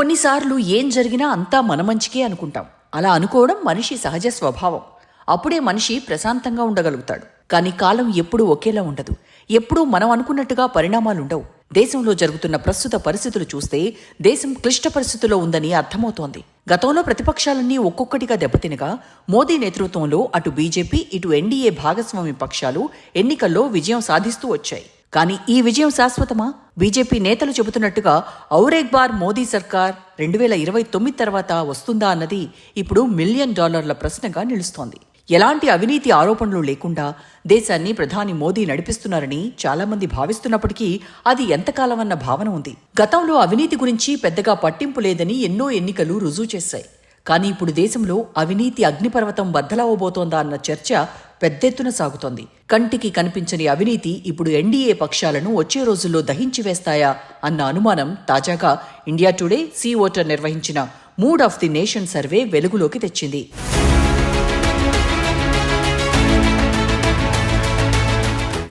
కొన్నిసార్లు ఏం జరిగినా అంతా మన మంచికే అనుకుంటాం. అలా అనుకోవడం మనిషి సహజ స్వభావం. అప్పుడే మనిషి ప్రశాంతంగా ఉండగలుగుతాడు. కానీ కాలం ఎప్పుడూ ఒకేలా ఉండదు. ఎప్పుడూ మనం అనుకున్నట్టుగా పరిణామాలుండవు. దేశంలో జరుగుతున్న ప్రస్తుత పరిస్థితులు చూస్తే దేశం క్లిష్ట పరిస్థితుల్లో ఉందని అర్థమవుతోంది. గతంలో ప్రతిపక్షాలన్నీ ఒక్కొక్కటిగా దెబ్బతినగా మోదీ నేతృత్వంలో అటు బీజేపీ ఇటు ఎన్డీఏ భాగస్వామి పక్షాలు ఎన్నికల్లో విజయం సాధిస్తూ వచ్చాయి. కానీ ఈ విజయం శాశ్వతమా? బీజేపీ నేతలు చెబుతున్నట్టుగా ఔరేక్ బార్ మోదీ సర్కార్ 2029 తర్వాత వస్తుందా అన్నది ఇప్పుడు $1 మిలియన్ ప్రశ్నగా నిలుస్తోంది. ఎలాంటి అవినీతి ఆరోపణలు లేకుండా దేశాన్ని ప్రధాని మోదీ నడిపిస్తున్నారని చాలామంది భావిస్తున్నప్పటికీ అది ఎంతకాలమన్న భావన ఉంది. గతంలో అవినీతి గురించి పెద్దగా పట్టింపు లేదని ఎన్నో ఎన్నికలు రుజువు చేశాయి. కానీ ఇప్పుడు దేశంలో అవినీతి అగ్నిపర్వతం బద్దలవబోతోందా అన్న చర్చ పెద్దెత్తున సాగుతోంది. కంటికి కనిపించని అవినీతి ఇప్పుడు ఎన్డీఏ పక్షాలను వచ్చే రోజుల్లో దహించి వేస్తాయా అన్న అనుమానం తాజాగా ఇండియా టుడే సీ ఓటర్ నిర్వహించిన mood of the nation survey వెలుగులోకి తెచ్చింది.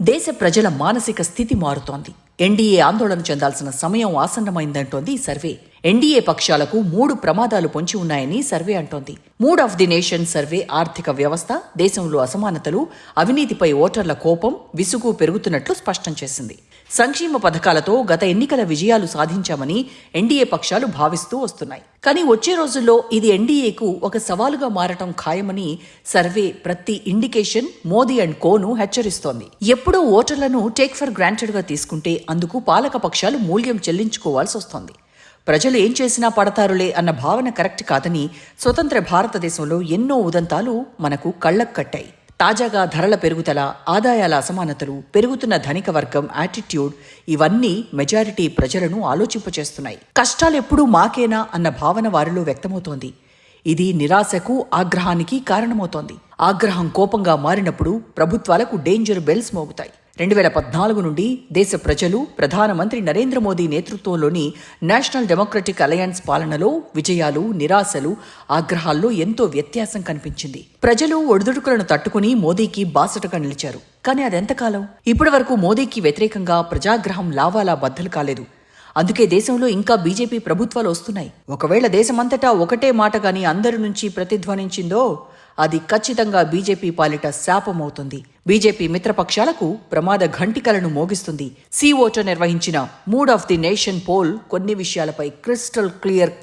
దేశ ప్రజల మానసిక స్థితి మారుతోంది. ఎన్డీఏ ఆందోళన చెందాల్సిన సమయం ఆసన్నమైందంటోంది ఈ సర్వే. ఎన్డీఏ పక్షాలకు 3 ప్రమాదాలు పొంచి ఉన్నాయని సర్వే అంటోంది. Mood of the nation survey ఆర్థిక వ్యవస్థ, దేశంలో అసమానతలు, అవినీతిపై ఓటర్ల కోపం, విసుగు పెరుగుతున్నట్లు స్పష్టం చేసింది. సంక్షేమ పథకాలతో గత ఎన్నికల విజయాలు సాధించామని ఎన్డీఏ పక్షాలు భావిస్తూ వస్తున్నాయి. కానీ వచ్చే రోజుల్లో ఇది ఎన్డీఏకు ఒక సవాలుగా మారటం ఖాయమని సర్వే ప్రతి ఇండికేషన్ మోదీ అండ్ కోను హెచ్చరిస్తోంది. ఎప్పుడూ ఓటర్లను టేక్ ఫర్ గ్రాంటెడ్ గా తీసుకుంటే అందుకు పాలక పక్షాలు మూల్యం చెల్లించుకోవాల్సి వస్తోంది. ప్రజలు ఏం చేసినా పడతారులే అన్న భావన కరెక్ట్ కాదని స్వతంత్ర భారతదేశంలో ఎన్నో ఉదంతాలు మనకు కళ్లకు కట్టాయి. తాజాగా ధరల పెరుగుదల, ఆదాయాల అసమానతలు, పెరుగుతున్న ధనిక వర్గం యాటిట్యూడ్ ఇవన్నీ మెజారిటీ ప్రజలను ఆలోచింపచేస్తున్నాయి. కష్టాలెప్పుడూ మాకేనా అన్న భావన వారిలో వ్యక్తమవుతోంది. ఇది నిరాశకు, ఆగ్రహానికి కారణమవుతోంది. ఆగ్రహం కోపంగా మారినప్పుడు ప్రభుత్వాలకు డేంజర్ బెల్స్ మోగుతాయి. 2014 నుండి దేశ ప్రజలు ప్రధానమంత్రి నరేంద్ర మోదీ నేతృత్వంలోని నేషనల్ డెమోక్రటిక్ అలయన్స్ పాలనలో విజయాలు, నిరాశలు, ఆగ్రహాల్లో ఎంతో వ్యత్యాసం కనిపించింది. ప్రజలు ఒడిదుడుకులను తట్టుకుని మోదీకి బాసటగా నిలిచారు. కానీ అదెంతకాలం? ఇప్పటి వరకు మోదీకి వ్యతిరేకంగా ప్రజాగ్రహం లావాలా బద్దలు కాలేదు. అందుకే దేశంలో ఇంకా బీజేపీ ప్రభుత్వాలు వస్తున్నాయి. ఒకవేళ దేశమంతటా ఒకటే మాట గాని అందరి నుంచి ప్రతిధ్వనించిందో అది ఖచ్చితంగా బీజేపీ పాలిట శాపమవుతుంది. బీజేపీ మిత్రపక్షాలకు ప్రమాద ఘంటికలను మోగిస్తుంది. సీ ఓటర్ నిర్వహించిన mood of the nation poll కొన్ని విషయాలపై క్రిస్టల్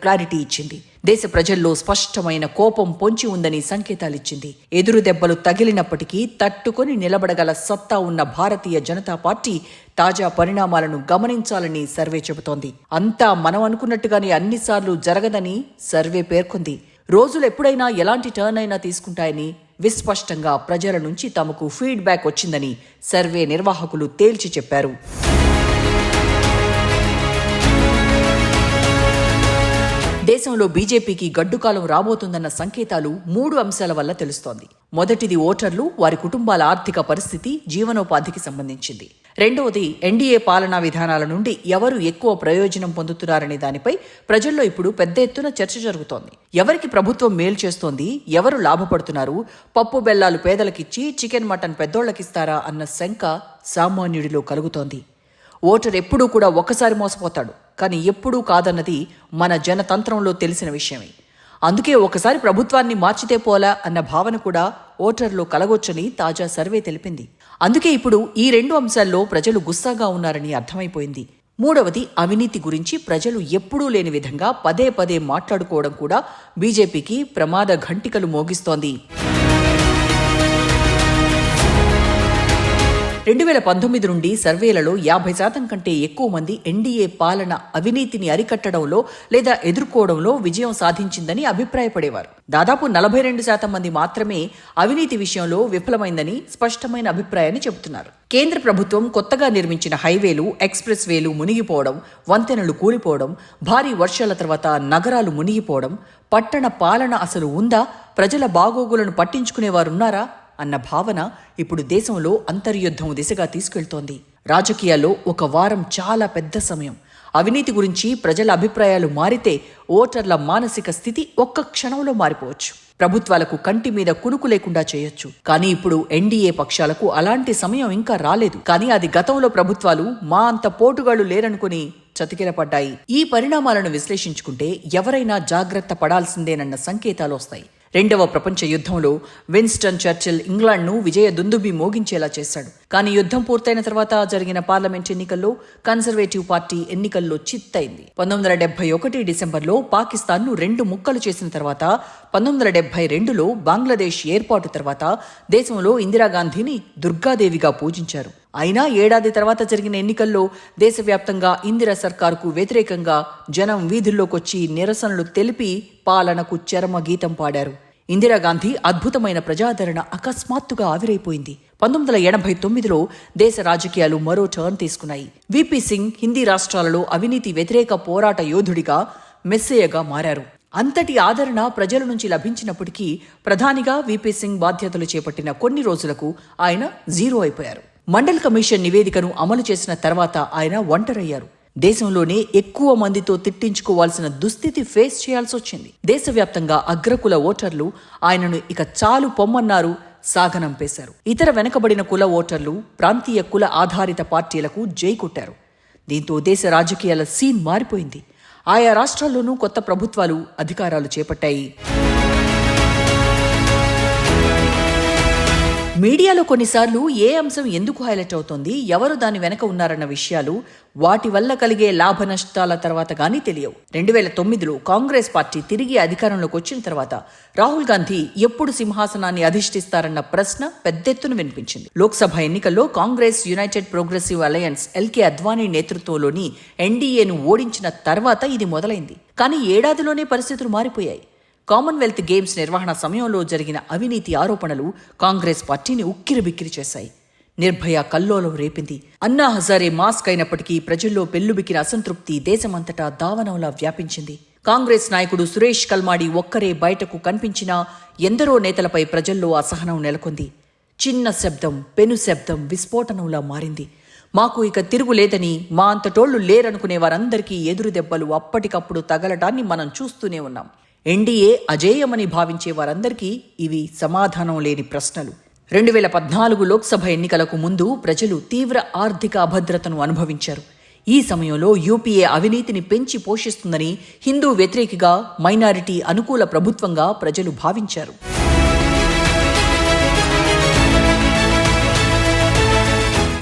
క్లారిటీ ఇచ్చింది. దేశ ప్రజల్లో స్పష్టమైన కోపం పొంచి ఉందని సంకేతాలిచ్చింది. ఎదురు దెబ్బలు తగిలినప్పటికీ తట్టుకొని నిలబడగల సత్తా ఉన్న భారతీయ జనతా పార్టీ తాజా పరిణామాలను గమనించాలని సర్వే చెబుతోంది. అంతా మనం అనుకున్నట్టుగానే అన్నిసార్లు జరగదని సర్వే పేర్కొంది. రోజులు ఎప్పుడైనా ఎలాంటి టర్న్ అయినా తీసుకుంటాయని విస్పష్టంగా ప్రజల నుంచి తమకు ఫీడ్బ్యాక్ వచ్చిందని సర్వే నిర్వాహకులు తేల్చి చెప్పారు. దేశంలో బీజేపీకి గడ్డుకాలం రాబోతుందన్న సంకేతాలు 3 అంశాల వల్ల తెలుస్తోంది. మొదటిది ఓటర్లు, వారి కుటుంబాల ఆర్థిక పరిస్థితి, జీవనోపాధికి సంబంధించింది. రెండవది ఎన్డీఏ పాలనా విధానాల నుండి ఎవరు ఎక్కువ ప్రయోజనం పొందుతున్నారనే దానిపై ప్రజల్లో ఇప్పుడు పెద్ద ఎత్తున చర్చ జరుగుతోంది. ఎవరికి ప్రభుత్వం మేలు చేస్తోంది, ఎవరు లాభపడుతున్నారు, పప్పు బెల్లాలు పేదలకిచ్చి చికెన్ మటన్ పెద్దోళ్లకిస్తారా అన్న శంక సామాన్యుడిలో కలుగుతోంది. ఓటర్ ఎప్పుడూ కూడా ఒక్కసారి మోసపోతాడు, కానీ ఎప్పుడూ కాదన్నది మన జనతంత్రంలో తెలిసిన విషయమే. అందుకే ఒకసారి ప్రభుత్వాన్ని మార్చితే పోలా అన్న భావన కూడా ఓటర్లో కలగొచ్చని తాజా సర్వే తెలిపింది. అందుకే ఇప్పుడు ఈ 2 అంశాల్లో ప్రజలు గుస్సాగా ఉన్నారని అర్థమైపోయింది. మూడవది అవినీతి గురించి ప్రజలు ఎప్పుడూ లేని విధంగా పదే పదే మాట్లాడుకోవడం కూడా బీజేపీకి ప్రమాద ఘంటికలు మోగిస్తోంది. 2019 నుండి సర్వేలలో 50% కంటే ఎక్కువ మంది ఎన్డీఏ పాలన అవినీతిని అరికట్టడంలో లేదా ఎదుర్కోవడంలో విజయం సాధించిందని అభిప్రాయపడేవారు. దాదాపు 42% మంది మాత్రమే అవినీతి విషయంలో విఫలమైందని స్పష్టమైన అభిప్రాయాన్ని చెబుతున్నారు. కేంద్ర ప్రభుత్వం కొత్తగా నిర్మించిన హైవేలు, ఎక్స్ప్రెస్ వేలు మునిగిపోవడం, వంతెనలు కూలిపోవడం, భారీ వర్షాల తర్వాత నగరాలు మునిగిపోవడం, పట్టణ పాలన అసలు ఉందా, ప్రజల బాగోగులను పట్టించుకునేవారున్నారా అన్న భావన ఇప్పుడు దేశంలో అంతర్యుద్ధం దిశగా తీసుకెళ్తోంది. రాజకీయాల్లో 1 వారం చాలా పెద్ద సమయం. అవినీతి గురించి ప్రజల అభిప్రాయాలు మారితే ఓటర్ల మానసిక స్థితి ఒక్క క్షణంలో మారిపోవచ్చు. ప్రభుత్వాలకు కంటి మీద కునుకు లేకుండా చేయొచ్చు. కానీ ఇప్పుడు ఎన్డీఏ పక్షాలకు అలాంటి సమయం ఇంకా రాలేదు. కానీ అది గతంలో ప్రభుత్వాలు మా అంత పోటుగాళ్లు లేరనుకుని చతికిలపడ్డాయి. ఈ పరిణామాలను విశ్లేషించుకుంటే ఎవరైనా జాగ్రత్త పడాల్సిందేనన్న సంకేతాలు వస్తాయి. రెండవ ప్రపంచ యుద్ధంలో విన్స్టన్ చర్చిల్ ఇంగ్లాండ్ను విజయ దుందుబి మోగించేలా చేశాడు. కానీ యుద్ధం పూర్తయిన తర్వాత జరిగిన పార్లమెంట్ ఎన్నికల్లో కన్సర్వేటివ్ పార్టీ ఎన్నికల్లో చిత్తైంది. 1971 డిసెంబర్లో పాకిస్తాన్ను 2 ముక్కలు చేసిన తర్వాత 1972లో బంగ్లాదేశ్ ఏర్పాటు తర్వాత దేశంలో ఇందిరాగాంధీని దుర్గాదేవిగా పూజించారు. అయినా ఏడాది తర్వాత జరిగిన ఎన్నికల్లో దేశవ్యాప్తంగా ఇందిరా సర్కారుకు వ్యతిరేకంగా జనం వీధుల్లోకొచ్చి నిరసనలు తెలిపి పాలనకు చరమగీతం పాడారు. ఇందిరాగాంధీ అద్భుతమైన ప్రజాదరణ అకస్మాత్తుగా ఆవిరైపోయింది. 1989లో దేశ రాజకీయాలు మరో టర్న్ తీసుకున్నాయి. విపి సింగ్ హిందీ రాష్ట్రాలలో అవినీతి వ్యతిరేక పోరాట యోధుడిగా మెస్సేయగా మారారు. అంతటి ఆదరణ ప్రజల నుంచి లభించినప్పటికీ ప్రధానిగా విపి సింగ్ బాధ్యతలు చేపట్టిన కొన్ని రోజులకు ఆయన జీరో అయిపోయారు. మండల్ కమిషన్ నివేదికను అమలు చేసిన తర్వాత ఆయన ఒంటరయ్యారు. దేశంలోనే ఎక్కువ మందితో తిట్టించుకోవాల్సిన దుస్థితి ఫేస్ చేయాల్సి వచ్చింది. దేశవ్యాప్తంగా అగ్రకుల ఓటర్లు ఆయనను ఇక చాలు పొమ్మన్నారు, సాగనంపేశారు. ఇతర వెనకబడిన కుల ఓటర్లు ప్రాంతీయ కుల ఆధారిత పార్టీలకు జై కొట్టారు. దీంతో దేశ రాజకీయాల సీన్ మారిపోయింది. ఆయా రాష్ట్రాల్లోనూ కొత్త ప్రభుత్వాలు అధికారాలు చేపట్టాయి. మీడియాలో కొన్నిసార్లు ఏ అంశం ఎందుకు హైలైట్ అవుతోంది, ఎవరు దాని వెనక ఉన్నారన్న విషయాలు, వాటి వల్ల కలిగే లాభ నష్టాల తర్వాత గానీ తెలియవు. 2009లో కాంగ్రెస్ పార్టీ తిరిగి అధికారంలోకి వచ్చిన తర్వాత రాహుల్ గాంధీ ఎప్పుడు సింహాసనాన్ని అధిష్ఠిస్తారన్న ప్రశ్న పెద్దెత్తున వినిపించింది. లోక్సభ ఎన్నికల్లో Congress United progressive alliance LK Advani నేతృత్వంలోని ఎన్డీఏను ఓడించిన తర్వాత ఇది మొదలైంది. కానీ ఏడాదిలోనే పరిస్థితులు మారిపోయాయి. కామన్వెల్త్ గేమ్స్ నిర్వహణ సమయంలో జరిగిన అవినీతి ఆరోపణలు కాంగ్రెస్ పార్టీని ఉక్కిరిబిక్కిరి చేశాయి. నిర్భయ కల్లోలం రేపింది. అన్నా హజారే మాస్క్ అయినప్పటికీ ప్రజల్లో పెల్లుబికిన అసంతృప్తి దేశమంతటా దావనంలా వ్యాపించింది. కాంగ్రెస్ నాయకుడు సురేష్ కల్మాడి ఒక్కరే బయటకు కనిపించినా ఎందరో నేతలపై ప్రజల్లో అసహనం నెలకొంది. చిన్న శబ్దం పెను శబ్దం విస్ఫోటనంలా మారింది. మాకు ఇక తిరుగులేదని, మా అంతటోళ్లు లేరనుకునే వారందరికీ ఎదురు దెబ్బలు అప్పటికప్పుడు తగలటాన్ని మనం చూస్తూనే ఉన్నాం. ఎన్డీఏ అజేయమని భావించే వారందరికీ ఇవి సమాధానం లేని ప్రశ్నలు. 2014 లోక్సభ ఎన్నికలకు ముందు ప్రజలు తీవ్ర ఆర్థిక అభద్రతను అనుభవించారు. ఈ సమయంలో యూపీఏ అవినీతిని పెంచి పోషిస్తుందని హిందూ వ్యతిరేకిగా, మైనారిటీ అనుకూల ప్రభుత్వంగా ప్రజలు భావించారు.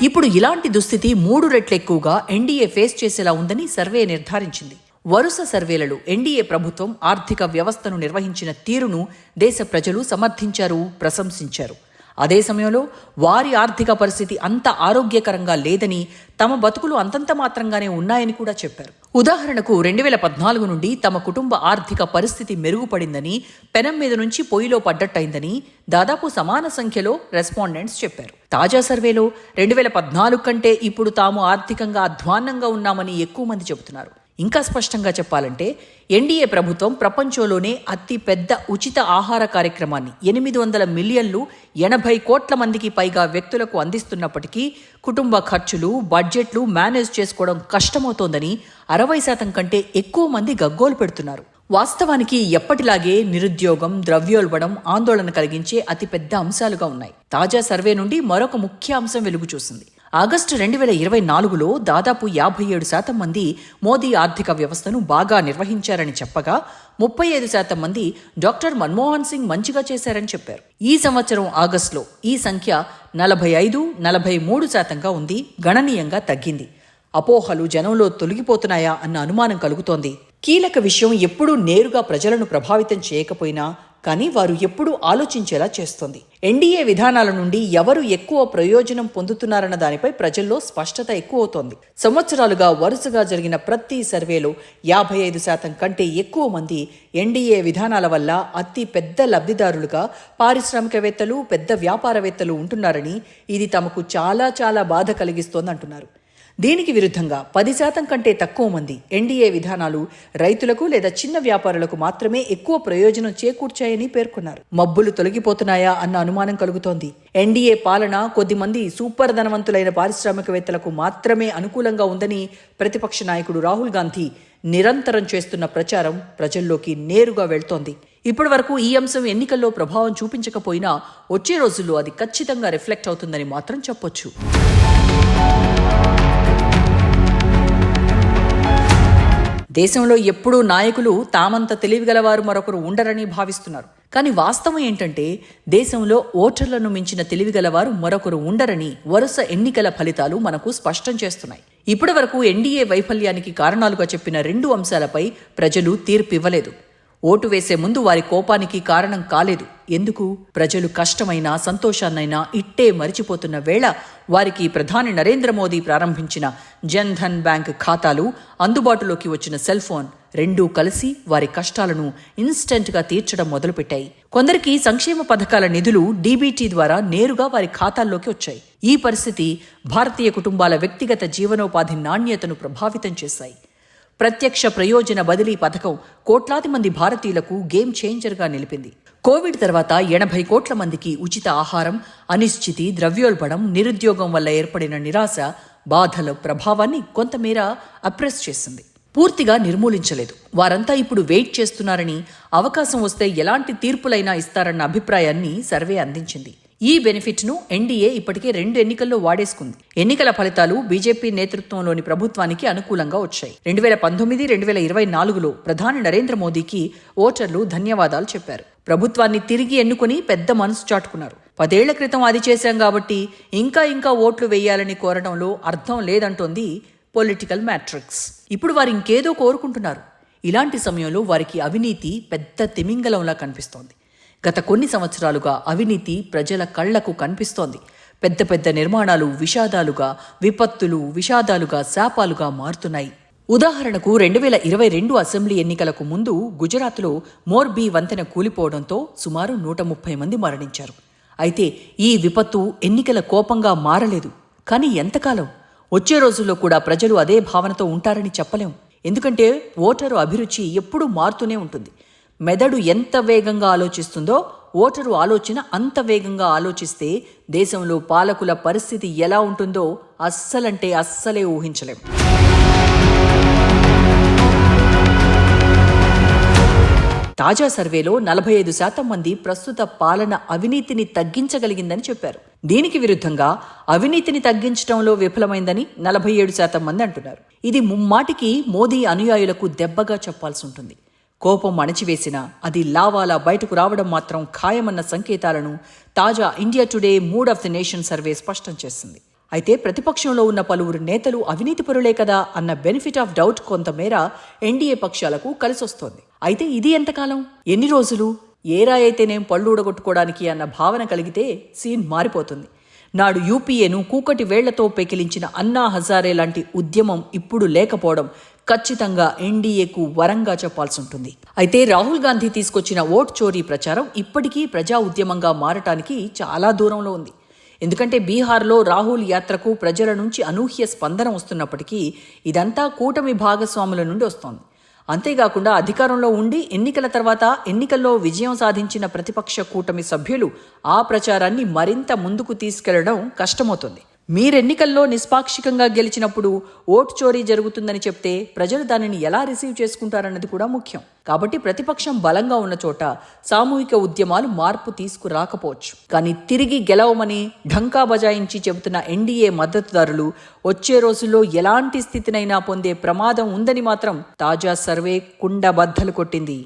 ఇప్పుడు ఇలాంటి దుస్థితి 3 రెట్లు ఎక్కువగా ఎన్డీఏ ఫేస్ చేసేలా ఉందని సర్వే నిర్ధారించింది. వరుస సర్వేలలో ఎన్డీఏ ప్రభుత్వం ఆర్థిక వ్యవస్థను నిర్వహించిన తీరును దేశ ప్రజలు సమర్థించారు, ప్రశంసించారు. అదే సమయంలో వారి ఆర్థిక పరిస్థితి అంత ఆరోగ్యకరంగా లేదని, తమ బతుకులు అంతంత మాత్రంగానే ఉన్నాయని కూడా చెప్పారు. ఉదాహరణకు 2014 నుండి తమ కుటుంబ ఆర్థిక పరిస్థితి మెరుగుపడిందని, పెనం మీద నుంచి పొయ్యిలో పడ్డట్టయిందని దాదాపు సమాన సంఖ్యలో రెస్పాండెంట్స్ చెప్పారు. తాజా సర్వేలో 2014 కంటే ఇప్పుడు తాము ఆర్థికంగా అధ్వాన్నంగా ఉన్నామని ఎక్కువ మంది చెబుతున్నారు. ఇంకా స్పష్టంగా చెప్పాలంటే ఎన్డీఏ ప్రభుత్వం ప్రపంచంలోనే అతి పెద్ద ఉచిత ఆహార కార్యక్రమాన్ని 800 మిలియన్లు 80 కోట్ల మందికి పైగా వ్యక్తులకు అందిస్తున్నప్పటికీ కుటుంబ ఖర్చులు, బడ్జెట్లు మేనేజ్ చేసుకోవడం కష్టమవుతోందని 60% కంటే ఎక్కువ మంది గగ్గోలు పెడుతున్నారు. వాస్తవానికి ఎప్పటిలాగే నిరుద్యోగం, ద్రవ్యోల్బణం ఆందోళన కలిగించే అతిపెద్ద అంశాలుగా ఉన్నాయి. తాజా సర్వే నుండి మరొక ముఖ్య అంశం వెలుగు చూసింది. ఆగస్టు 2024లో దాదాపు 57% మంది మోదీ ఆర్థిక వ్యవస్థను బాగా నిర్వహించారని చెప్పగా 35% మంది డాక్టర్ మన్మోహన్ సింగ్ మంచిగా చేశారని చెప్పారు. ఈ సంవత్సరం ఆగస్టులో ఈ సంఖ్య 45-43%గా ఉంది, గణనీయంగా తగ్గింది. అపోహలు జనంలో తొలగిపోతున్నాయా అన్న అనుమానం కలుగుతోంది. కీలక విషయం ఎప్పుడూ నేరుగా ప్రజలను ప్రభావితం చేయకపోయినా కానీ వారు ఎప్పుడూ ఆలోచించేలా చేస్తోంది. ఎన్డీఏ విధానాల నుండి ఎవరు ఎక్కువ ప్రయోజనం పొందుతున్నారన్న దానిపై ప్రజల్లో స్పష్టత ఎక్కువవుతోంది. సంవత్సరాలుగా వరుసగా జరిగిన ప్రతి సర్వేలో 55% కంటే ఎక్కువ మంది ఎన్డీఏ విధానాల వల్ల అతి పెద్ద లబ్ధిదారులుగా పారిశ్రామికవేత్తలు, పెద్ద వ్యాపారవేత్తలు ఉంటున్నారని, ఇది తమకు చాలా చాలా బాధ కలిగిస్తోందంటున్నారు. దీనికి విరుద్ధంగా 10% కంటే తక్కువ మంది ఎన్డీఏ విధానాలు రైతులకు లేదా చిన్న వ్యాపారులకు మాత్రమే ఎక్కువ ప్రయోజనం చేకూర్చాయని పేర్కొన్నారు. మబ్బులు తొలగిపోతున్నాయా అన్న అనుమానం కలుగుతోంది. ఎన్డీఏ పాలన కొద్దిమంది సూపర్ ధనవంతులైన పారిశ్రామికవేత్తలకు మాత్రమే అనుకూలంగా ఉందని ప్రతిపక్ష నాయకుడు రాహుల్ గాంధీ నిరంతరం చేస్తున్న ప్రచారం ప్రజల్లోకి నేరుగా వెళ్తోంది. ఇప్పటి వరకు ఈ అంశం ఎన్నికల్లో ప్రభావం చూపించకపోయినా వచ్చే రోజుల్లో అది ఖచ్చితంగా రిఫ్లెక్ట్ అవుతుందని మాత్రం చెప్పొచ్చు. దేశంలో ఎప్పుడూ నాయకులు తామంత తెలివిగలవారు మరొకరు ఉండరని భావిస్తున్నారు. కానీ వాస్తవం ఏంటంటే దేశంలో ఓటర్లను మించిన తెలివిగలవారు మరొకరు ఉండరని వరుస ఎన్నికల ఫలితాలు మనకు స్పష్టం చేస్తున్నాయి. ఇప్పటి వరకు ఎన్డీఏ వైఫల్యానికి కారణాలుగా చెప్పిన 2 అంశాలపై ప్రజలు తీర్పివ్వలేదు. ఓటు వేసే ముందు వారి కోపానికి కారణం కాలేదు. ఎందుకు? ప్రజలు కష్టమైనా సంతోషాన్నైనా ఇట్టే మరిచిపోతున్న వేళ వారికి ప్రధాని నరేంద్ర మోదీ ప్రారంభించిన జన్ ధన్ బ్యాంక్ ఖాతాలు, అందుబాటులోకి వచ్చిన సెల్ ఫోన్ రెండూ కలిసి వారి కష్టాలను ఇన్స్టెంట్గా తీర్చడం మొదలుపెట్టాయి. కొందరికి సంక్షేమ పథకాల నిధులు డీబీటీ ద్వారా నేరుగా వారి ఖాతాల్లోకి వచ్చాయి. ఈ పరిస్థితి భారతీయ కుటుంబాల వ్యక్తిగత జీవనోపాధి నాణ్యతను ప్రభావితం చేశాయి. ప్రత్యక్ష ప్రయోజన బదిలీ పథకం కోట్లాది మంది భారతీయులకు గేమ్ చేంజర్గా నిలిపింది. కోవిడ్ తర్వాత 80 కోట్ల మందికి ఉచిత ఆహారం, అనిశ్చితి, ద్రవ్యోల్బణం, నిరుద్యోగం వల్ల ఏర్పడిన నిరాశ, బాధల ప్రభావాన్ని కొంతమేర అప్రెస్ చేసింది. పూర్తిగా నిర్మూలించలేదు. వారంతా ఇప్పుడు వెయిట్ చేస్తున్నారని, అవకాశం వస్తే ఎలాంటి తీర్పులైనా ఇస్తారన్న అభిప్రాయాన్ని సర్వే అందించింది. ఈ బెనిఫిట్ను ఎన్డీఏ ఇప్పటికే 2 ఎన్నికల్లో వాడేసుకుంది. ఎన్నికల ఫలితాలు బీజేపీ నేతృత్వంలోని ప్రభుత్వానికి అనుకూలంగా వచ్చాయి. 2019, 2024లో ప్రధాని నరేంద్ర మోదీకి ఓటర్లు ధన్యవాదాలు చెప్పారు. ప్రభుత్వాన్ని తిరిగి ఎన్నుకుని పెద్ద మనసు చాటుకున్నారు. 10 ఏళ్ల క్రితం అది చేశాం కాబట్టి ఇంకా ఓట్లు వేయాలని కోరడంలో అర్థం లేదంటోంది పొలిటికల్ మ్యాట్రిక్స్. ఇప్పుడు వారు ఇంకేదో కోరుకుంటున్నారు. ఇలాంటి సమయంలో వారికి అవినీతి పెద్ద తిమింగలంలా కనిపిస్తోంది. గత కొన్ని సంవత్సరాలుగా అవినీతి ప్రజల కళ్లకు కనిపిస్తోంది. పెద్ద నిర్మాణాలు విషాదాలుగా, విపత్తులు విషాదాలుగా, శాపాలుగా మారుతున్నాయి. ఉదాహరణకు 2022 అసెంబ్లీ ఎన్నికలకు ముందు గుజరాత్లో మోర్బీ వంతెన కూలిపోవడంతో సుమారు 130 మంది మరణించారు. అయితే ఈ విపత్తు ఎన్నికల కోపంగా మారలేదు. కానీ ఎంతకాలం? వచ్చే రోజుల్లో కూడా ప్రజలు అదే భావనతో ఉంటారని చెప్పలేం. ఎందుకంటే ఓటరు అభిరుచి ఎప్పుడూ మారుతూనే ఉంటుంది. మెదడు ఎంత వేగంగా ఆలోచిస్తుందో ఓటరు ఆలోచన అంత వేగంగా ఆలోచిస్తే దేశంలో పాలకుల పరిస్థితి ఎలా ఉంటుందో అస్సలే ఊహించలేం. తాజా సర్వేలో 45% మంది ప్రస్తుత పాలన అవినీతిని తగ్గించగలిగిందని చెప్పారు. దీనికి విరుద్ధంగా అవినీతిని తగ్గించడంలో విఫలమైందని 47% మంది అంటున్నారు. ఇది ముమ్మాటికి మోదీ అనుయాయులకు దెబ్బగా చెప్పాల్సి ఉంటుంది. కోపం అణచివేసినా అది లావాలా బయటకు రావడం మాత్రం ఖాయమన్న సంకేతాలను తాజా India today mood of the nation survey స్పష్టం చేసింది. అయితే ప్రతిపక్షంలో ఉన్న పలువురు నేతలు అవినీతి పరులే కదా అన్న బెనిఫిట్ ఆఫ్ డౌట్ కొంతమేర ఎన్డీఏ పక్షాలకు కలిసొస్తోంది. అయితే ఇది ఎంతకాలం, ఎన్ని రోజులు? ఏరా అయితేనేం పళ్ళు ఊడగొట్టుకోవడానికి అన్న భావన కలిగితే సీన్ మారిపోతుంది. నాడు యూపీఏను కూకటి వేళ్లతో పెకిలించిన అన్నా హజారే లాంటి ఉద్యమం ఇప్పుడు లేకపోవడం ఖచ్చితంగా ఎన్డీఏకు వరంగా చెప్పాల్సి ఉంటుంది. అయితే రాహుల్ గాంధీ తీసుకొచ్చిన ఓట్ చోరీ ప్రచారం ఇప్పటికీ ప్రజా ఉద్యమంగా మారటానికి చాలా దూరంలో ఉంది. ఎందుకంటే బీహార్లో రాహుల్ యాత్రకు ప్రజల నుంచి అనూహ్య స్పందన వస్తున్నప్పటికీ ఇదంతా కూటమి భాగస్వాముల నుండి వస్తోంది. అంతేకాకుండా అధికారంలో ఉండి ఎన్నికల తర్వాత ఎన్నికల్లో విజయం సాధించిన ప్రతిపక్ష కూటమి సభ్యులు ఆ ప్రచారాన్ని మరింత ముందుకు తీసుకెళ్లడం కష్టమవుతుంది. మీరెన్నికల్లో నిష్పాక్షికంగా గెలిచినప్పుడు ఓటు చోరీ జరుగుతుందని చెప్తే ప్రజలు దానిని ఎలా రిసీవ్ చేసుకుంటారన్నది కూడా ముఖ్యం. కాబట్టి ప్రతిపక్షం బలంగా ఉన్న చోట సామూహిక ఉద్యమాలు మార్పు తీసుకురాకపోవచ్చు. కానీ తిరిగి గెలవమని ఢంకా బజాయించి చెబుతున్న ఎన్డీఏ మద్దతుదారులు వచ్చే రోజుల్లో ఎలాంటి స్థితినైనా పొందే ప్రమాదం ఉందని మాత్రం తాజా సర్వే కుండబద్దలు కొట్టింది.